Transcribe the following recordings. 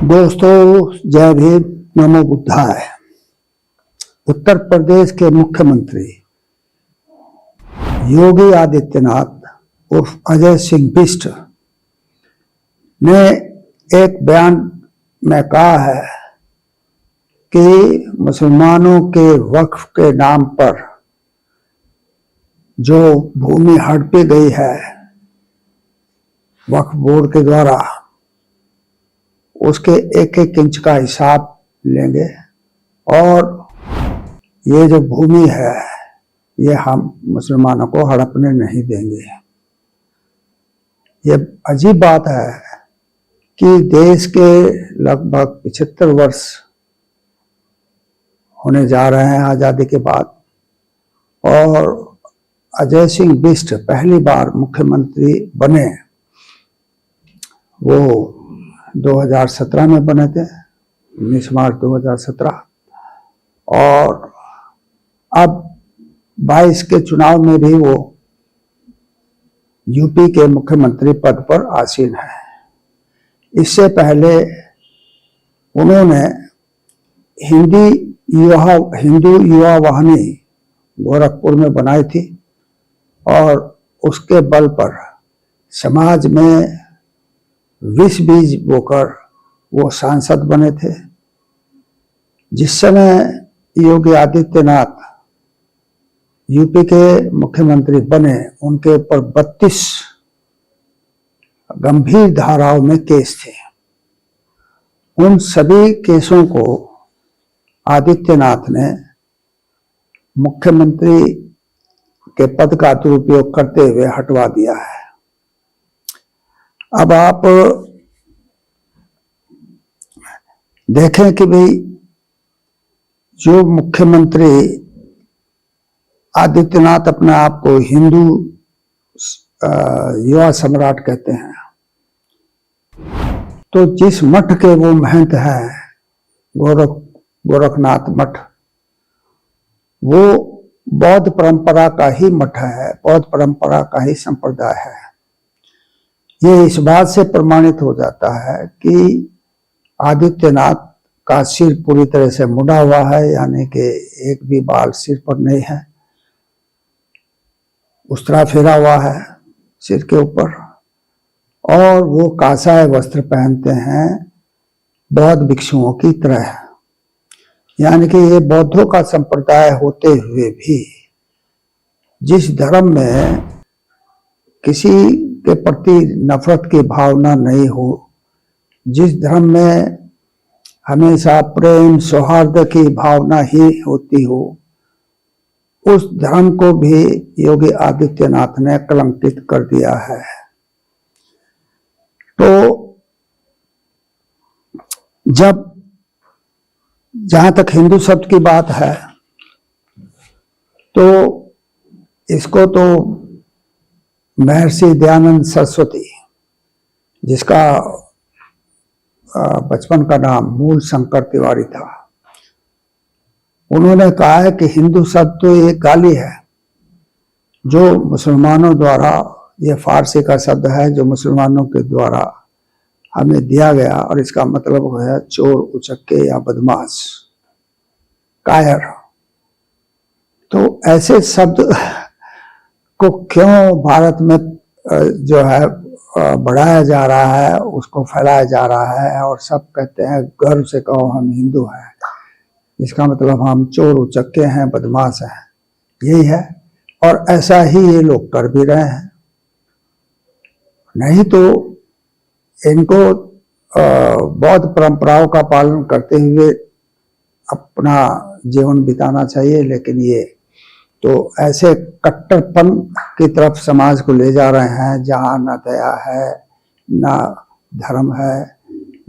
दोस्तों, जय भीम, नमो बुद्धाय। उत्तर प्रदेश के मुख्यमंत्री योगी आदित्यनाथ उर्फ अजय सिंह बिष्ट ने एक बयान में कहा है कि मुसलमानों के वक्फ के नाम पर जो भूमि हड़पी गई है वक्फ बोर्ड के द्वारा, उसके एक एक इंच का हिसाब लेंगे और ये जो भूमि है ये हम मुसलमानों को हड़पने नहीं देंगे। ये अजीब बात है कि देश के लगभग 75 वर्ष होने जा रहे हैं आज़ादी के बाद, और अजय सिंह बिष्ट पहली बार मुख्यमंत्री बने। वो 2017 में बने थे, 19 मार्च 2017, और अब 22 के चुनाव में भी वो यूपी के मुख्यमंत्री पद पर आसीन है। इससे पहले उन्होंने हिंदू युवा वाहिनी गोरखपुर में बनाई थी और उसके बल पर समाज में विष बीज बोकर वो सांसद बने थे। जिस समय योगी आदित्यनाथ यूपी के मुख्यमंत्री बने, उनके ऊपर 32 गंभीर धाराओं में केस थे। उन सभी केसों को आदित्यनाथ ने मुख्यमंत्री के पद का दुरुपयोग करते हुए हटवा दिया है। अब आप देखें कि भाई जो मुख्यमंत्री आदित्यनाथ अपने आप को हिंदू युवा सम्राट कहते हैं, तो जिस मठ के वो महंत हैं, गोरखनाथ मठ, वो बौद्ध परंपरा का ही मठ है, बौद्ध परंपरा का ही संप्रदाय है। ये इस बात से प्रमाणित हो जाता है कि आदित्यनाथ का सिर पूरी तरह से मुड़ा हुआ है, यानी कि एक भी बाल सिर पर नहीं है, उस्तरा फेरा हुआ है सिर के ऊपर, और वो कासाय वस्त्र पहनते हैं बौद्ध भिक्षुओं की तरह। यानी कि ये बौद्धों का संप्रदाय होते हुए भी जिस धर्म में किसी के प्रति नफरत की भावना नहीं हो, जिस धर्म में हमेशा प्रेम सौहार्द की भावना ही होती हो, उस धर्म को भी योगी आदित्यनाथ ने कलंकित कर दिया है। तो जब जहां तक हिंदू शब्द की बात है, तो इसको तो महर्षि दयानंद सरस्वती, जिसका बचपन का नाम मूल शंकर तिवारी था, उन्होंने कहा है कि हिंदू शब्द तो एक गाली है जो मुसलमानों द्वारा, यह फारसी का शब्द है जो मुसलमानों के द्वारा हमें दिया गया, और इसका मतलब है चोर, उचक्के या बदमाश, कायर। तो ऐसे शब्द को क्यों भारत में जो है बढ़ाया जा रहा है, उसको फैलाया जा रहा है, और सब कहते हैं गर्व से कहो हम हिंदू हैं, इसका मतलब हम चोर उचक्के हैं, बदमाश हैं, यही है। और ऐसा ही ये लोग कर भी रहे हैं। नहीं तो इनको बौद्ध परंपराओं का पालन करते हुए अपना जीवन बिताना चाहिए, लेकिन ये तो ऐसे कट्टरपन की तरफ समाज को ले जा रहे हैं जहां ना दया है, ना धर्म है,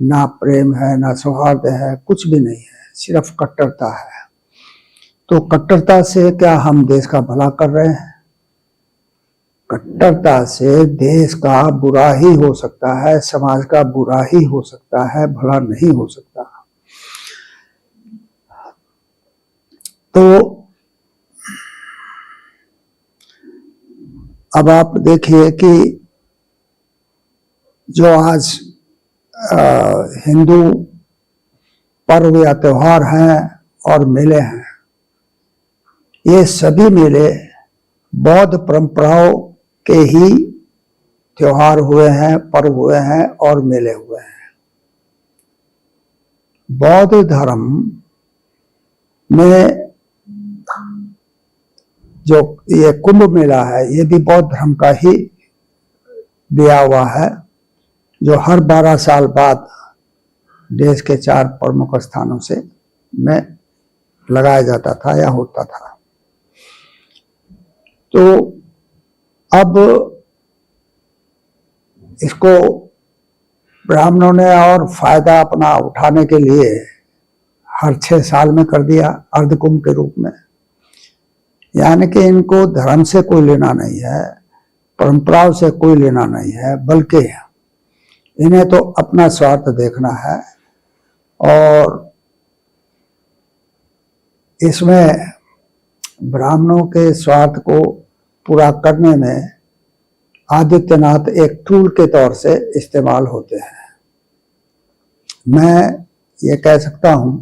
ना प्रेम है, ना सौहार्द है, कुछ भी नहीं है, सिर्फ कट्टरता है। तो कट्टरता से क्या हम देश का भला कर रहे हैं? कट्टरता से देश का बुरा ही हो सकता है, समाज का बुरा ही हो सकता है, भला नहीं हो सकता। तो अब आप देखिए कि जो आज हिंदू पर्व या त्योहार हैं और मेले हैं, ये सभी मेले बौद्ध परंपराओं के ही त्योहार हुए हैं, पर्व हुए हैं और मेले हुए हैं। बौद्ध धर्म में जो ये कुंभ मेला है, ये भी बौद्ध धर्म का ही दिया हुआ है, जो हर 12 साल बाद देश के 4 प्रमुख स्थानों से में लगाया जाता था या होता था। तो अब इसको ब्राह्मणों ने और फायदा अपना उठाने के लिए हर 6 साल में कर दिया अर्धकुंभ के रूप में। यानी कि इनको धर्म से कोई लेना नहीं है, परंपराओं से कोई लेना नहीं है, बल्कि इन्हें तो अपना स्वार्थ देखना है। और इसमें ब्राह्मणों के स्वार्थ को पूरा करने में आदित्यनाथ एक टूल के तौर से इस्तेमाल होते हैं। मैं ये कह सकता हूं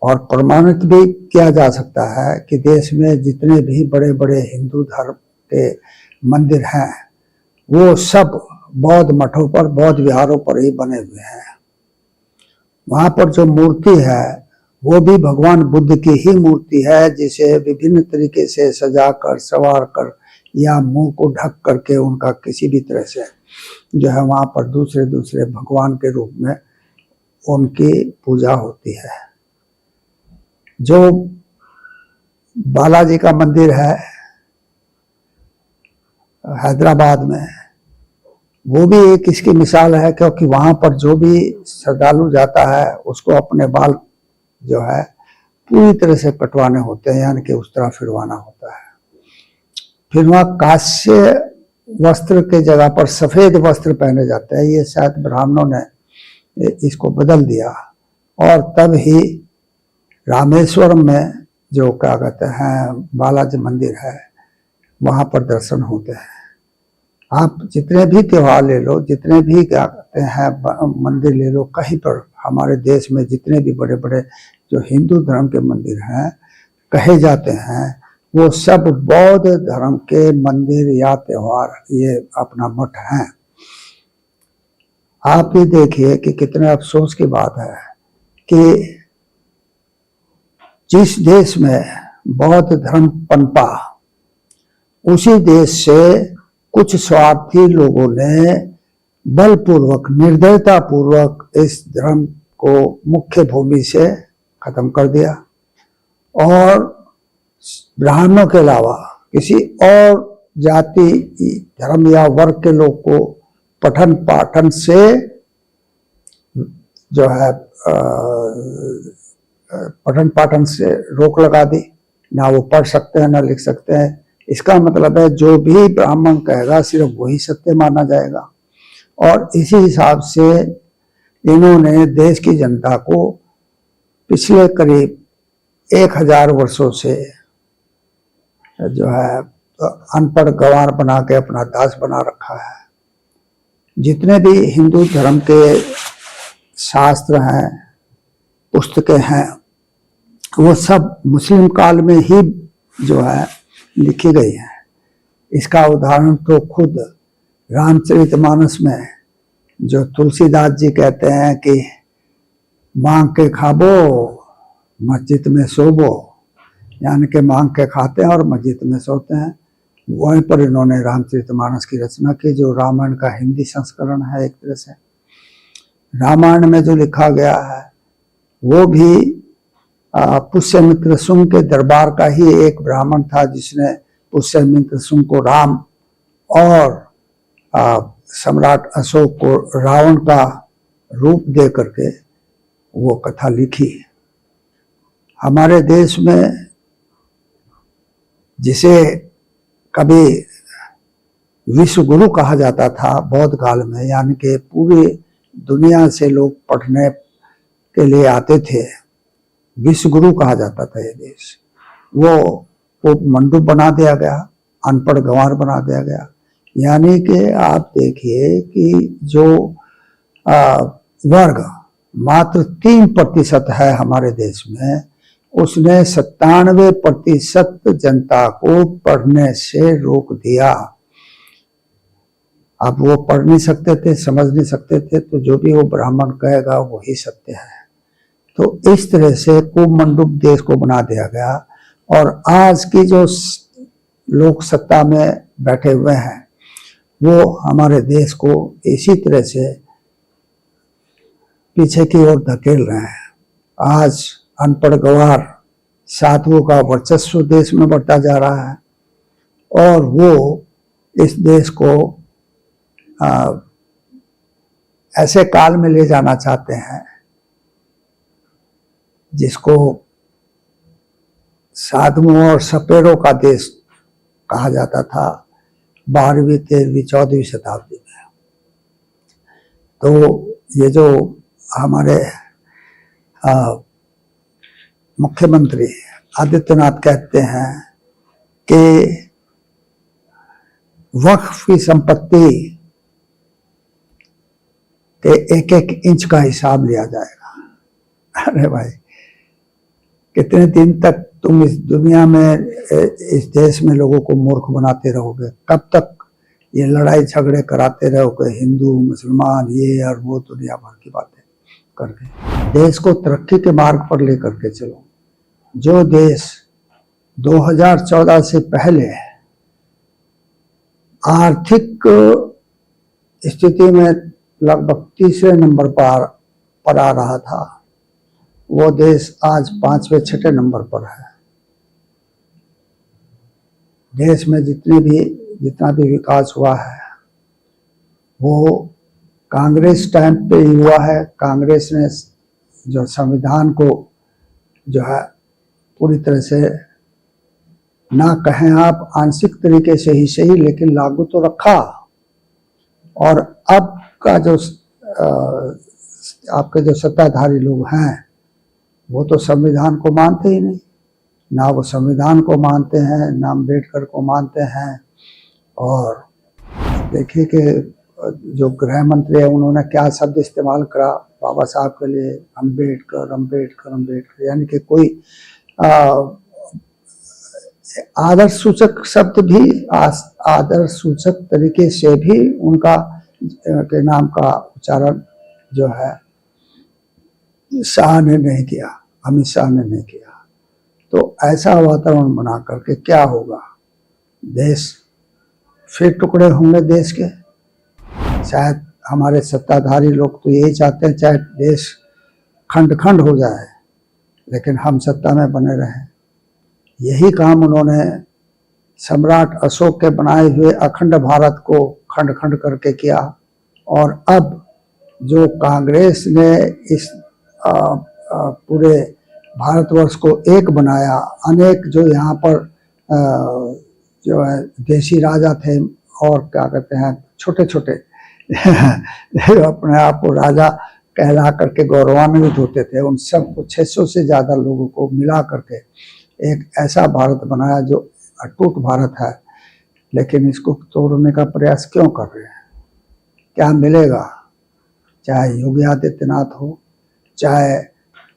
और प्रमाणित भी किया जा सकता है कि देश में जितने भी बड़े बड़े हिंदू धर्म के मंदिर हैं, वो सब बौद्ध मठों पर, बौद्ध विहारों पर ही बने हुए हैं। वहां पर जो मूर्ति है वो भी भगवान बुद्ध की ही मूर्ति है, जिसे विभिन्न तरीके से सजा कर, संवार कर या मुंह को ढक करके उनका किसी भी तरह से जो है वहां पर दूसरे दूसरे भगवान के रूप में उनकी पूजा होती है। जो बालाजी का मंदिर है हैदराबाद में, वो भी एक इसकी मिसाल है, क्योंकि वहां पर जो भी श्रद्धालु जाता है उसको अपने बाल जो है पूरी तरह से कटवाने होते हैं, यानी कि उस तरह फिरवाना होता है। फिर वहां कांस्य वस्त्र के जगह पर सफेद वस्त्र पहने जाते हैं। ये शायद ब्राह्मणों ने इसको बदल दिया और तब ही रामेश्वरम में जो क्या कहते हैं बालाजी मंदिर है, वहां पर दर्शन होते हैं। आप जितने भी त्योहार ले लो, जितने भी क्या कहते हैं मंदिर ले लो, कहीं पर हमारे देश में जितने भी बड़े बड़े जो हिंदू धर्म के मंदिर हैं कहे जाते हैं, वो सब बौद्ध धर्म के मंदिर या त्योहार ये अपना मठ हैं। आप भी देखिए कि कितने अफसोस की बात है कि जिस देश में बौद्ध धर्म पनपा, उसी देश से कुछ स्वार्थी लोगों ने बलपूर्वक, निर्दयता पूर्वक इस धर्म को मुख्य भूमि से खत्म कर दिया और ब्राह्मणों के अलावा किसी और जाति, धर्म या वर्ग के लोग को पठन पाठन से जो है पठन पाठन से रोक लगा दी। ना वो पढ़ सकते हैं, ना लिख सकते हैं। इसका मतलब है जो भी ब्राह्मण कहेगा सिर्फ वही सत्य माना जाएगा। और इसी हिसाब से इन्होंने देश की जनता को पिछले करीब 1000 वर्षों से जो है अनपढ़ गंवार बना के अपना दास बना रखा है। जितने भी हिंदू धर्म के शास्त्र हैं, पुस्तकें हैं, वो सब मुस्लिम काल में ही जो है लिखी गई है। इसका उदाहरण तो खुद रामचरितमानस में जो तुलसीदास जी कहते हैं कि मांग के खाबो मस्जिद में सोबो, यानी कि मांग के खाते हैं और मस्जिद में सोते हैं। वहीं पर इन्होंने रामचरितमानस की रचना की, जो रामायण का हिंदी संस्करण है। एक तरह से रामायण में जो लिखा गया है वो भी पुष्यमित्र शुंग के दरबार का ही एक ब्राह्मण था, जिसने पुष्यमित्र शुंग को राम और सम्राट अशोक को रावण का रूप दे करके वो कथा लिखी। हमारे देश में जिसे कभी विश्व गुरु कहा जाता था बौद्ध काल में, यानी कि पूरी दुनिया से लोग पढ़ने के लिए आते थे, विश्व गुरु कहा जाता था ये देश, वो मंडूप बना दिया गया, अनपढ़ गंवार बना दिया गया। यानी कि आप देखिए कि जो वर्ग मात्र 3% है हमारे देश में, उसने 97% जनता को पढ़ने से रोक दिया। अब वो पढ़ नहीं सकते थे, समझ नहीं सकते थे, तो जो भी वो ब्राह्मण कहेगा वही सत्य है। तो इस तरह से कुमंडूप देश को बना दिया गया। और आज की जो लोग सत्ता में बैठे हुए हैं वो हमारे देश को इसी तरह से पीछे की ओर धकेल रहे हैं। आज अनपढ़ गंवार साधुओं का वर्चस्व देश में बढ़ता जा रहा है और वो इस देश को ऐसे काल में ले जाना चाहते हैं जिसको साधुओं और सपेरों का देश कहा जाता था 12वीं, 13वीं, 14वीं शताब्दी में। तो ये जो हमारे मुख्यमंत्री आदित्यनाथ कहते हैं कि वक्फ की संपत्ति के एक एक इंच का हिसाब लिया जाएगा। अरे भाई, कितने दिन तक तुम इस दुनिया में, इस देश में लोगों को मूर्ख बनाते रहोगे? कब तक ये लड़ाई झगड़े कराते रहोगे, हिंदू मुसलमान ये और वो, दुनिया भर की बातें करके? देश को तरक्की के मार्ग पर लेकर के चलो। जो देश 2014 से पहले आर्थिक स्थिति में लगभग 3रे नंबर पर आ रहा था, वो देश आज 5वें 6ठे नंबर पर है। देश में जितना भी विकास हुआ है वो कांग्रेस टाइम पे ही हुआ है। कांग्रेस ने जो संविधान को जो है पूरी तरह से, ना कहें आप आंशिक तरीके से ही सही, लेकिन लागू तो रखा। और अब का जो आपके जो सत्ताधारी लोग हैं वो तो संविधान को मानते ही नहीं, ना वो संविधान को मानते हैं, ना अम्बेडकर को मानते हैं। और देखिए कि जो गृह मंत्री है उन्होंने क्या शब्द इस्तेमाल करा बाबा साहब के लिए, अम्बेडकर अम्बेडकर अम्बेडकर, यानी कि कोई आदर्श सूचक शब्द भी, आदर्श सूचक तरीके से भी उनका के नाम का उच्चारण जो है शाह ने नहीं किया, अमित शाह ने नहीं किया। तो ऐसा वातावरण बना करके क्या होगा? देश फिर टुकड़े होंगे देश के। शायद हमारे सत्ताधारी लोग तो यही चाहते हैं चाहे देश खंड खंड हो जाए लेकिन हम सत्ता में बने रहें। यही काम उन्होंने सम्राट अशोक के बनाए हुए अखंड भारत को खंड खंड करके किया। और अब जो कांग्रेस ने इस पूरे भारतवर्ष को एक बनाया, अनेक जो यहाँ पर जो है देशी राजा थे और क्या कहते हैं छोटे छोटे अपने आप को राजा कहला करके गौरवान्वित होते थे, उन सबको 600 से ज़्यादा लोगों को मिला करके एक ऐसा भारत बनाया जो अटूट भारत है। लेकिन इसको तोड़ने का प्रयास क्यों कर रहे हैं? क्या मिलेगा? चाहे योगी आदित्यनाथ हो, चाहे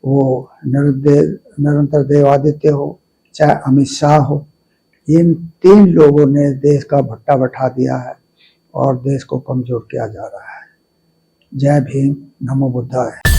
वो निरंतर देव आदित्य हो, चाहे अमित शाह हो, इन 3 लोगों ने देश का भट्टा बैठा दिया है और देश को कमजोर किया जा रहा है। जय भीम, नमो बुद्धाय।